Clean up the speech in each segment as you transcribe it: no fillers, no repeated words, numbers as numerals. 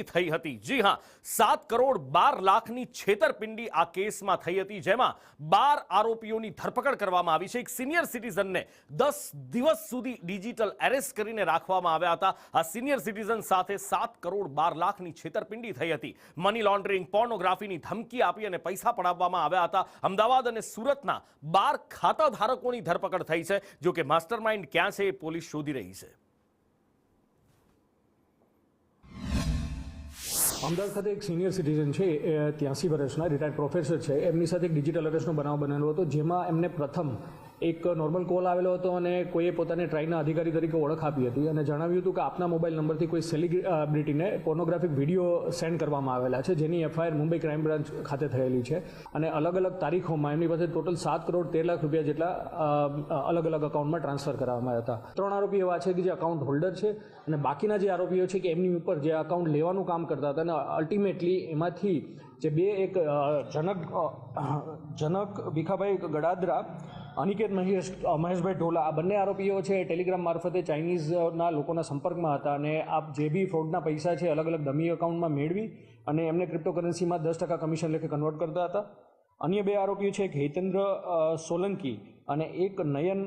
થઈ હતી। જી હા, 7 કરોડ 12 લાખની છેતરપિંડી આ કેસમાં થઈ હતી, જેમાં 12 આરોપીઓની ધરપકડ કરવામાં આવી છે। એક સિનિયર સિટીઝનને 10 દિવસ સુધી ડિજિટલ એરેસ્ટ કરીને રાખવામાં આવ્યા હતા। આ સિનિયર સિટીઝન સાથે 7 કરોડ 12 લાખની છેતરપિંડી થઈ હતી। મની લોન્ડરિંગ, પોર્નોગ્રાફીની ધમકી આપી અને પૈસા પડાવવામાં આવ્યા હતા। અમદાવાદ અને સુરતના 12 ખાતા ધારકોની ધરપકડ થઈ છે। જો કે માસ્ટરમાઇન્ડ ક્યાં છે એ પોલીસ શોધી રહી છે। અમદાવાદ ખાતે એક સિનિયર સિટીઝન છે, 83 વર્ષના રિટાયર્ડ પ્રોફેસર છે। એમની સાથે એક ડિજિટલ અરેસ્ટનો બનાવ બનેલો હતો, જેમાં એમને પ્રથમ એક નોર્મલ કોલ આવેલો હતો અને કોઈએ પોતાને ટ્રાઇના અધિકારી તરીકે ઓળખ આપી હતી અને જણાવ્યું હતું કે આપના મોબાઈલ નંબરથી કોઈ સેલિબ્રિટીને પોર્નોગ્રાફિક વિડીયો સેન્ડ કરવામાં આવેલા છે, જેની એફઆઈઆર મુંબઈ ક્રાઇમ બ્રાન્ચ ખાતે થયેલી છે। અને અલગ અલગ તારીખોમાં એમની પાસે ટોટલ 7 કરોડ 13 લાખ રૂપિયા જેટલા અલગ અલગ અકાઉન્ટમાં ટ્રાન્સફર કરવામાં આવ્યા હતા। 3 આરોપી એવા છે કે જે અકાઉન્ટ હોલ્ડર છે અને બાકીના જે આરોપીઓ છે કે એમની ઉપર જે અકાઉન્ટ લેવાનું કામ કરતા હતા અને અલ્ટિમેટલી એમાંથી જે બે એક જનક ભીખાભાઈ ગડાદરા, અનિકેત મહેશભાઈ ઢોલા, આ બંને આરોપીઓ છે ટેલિગ્રામ મારફતે ચાઇનીઝના લોકોના સંપર્કમાં હતા અને આ જે બી ફ્રોડના પૈસા છે અલગ અલગ ડમી એકાઉન્ટમાં મેળવી અને એમને ક્રિપ્ટોકરન્સીમાં 10% કમિશન લેખે કન્વર્ટ કરતા હતા। અન્ય બે આરોપીઓ છે એક હેતેન્દ્ર સોલંકી અને એક નયન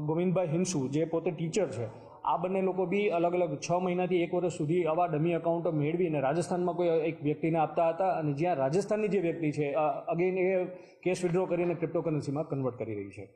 ગોવિંદભાઈ હિંસુ, જે પોતે ટીચર છે। આ બંને લોકો બી અલગ અલગ 6 મહિનાથી 1 વર્ષ સુધી આવા ડમી એકાઉન્ટો મેળવીને રાજસ્થાનમાં કોઈ એક વ્યક્તિને આપતા હતા અને જ્યાં રાજસ્થાનની જે વ્યક્તિ છે અગેન એ કેશ વિડ્રો કરીને ક્રિપ્ટોકરન્સીમાં કન્વર્ટ કરી રહી છે।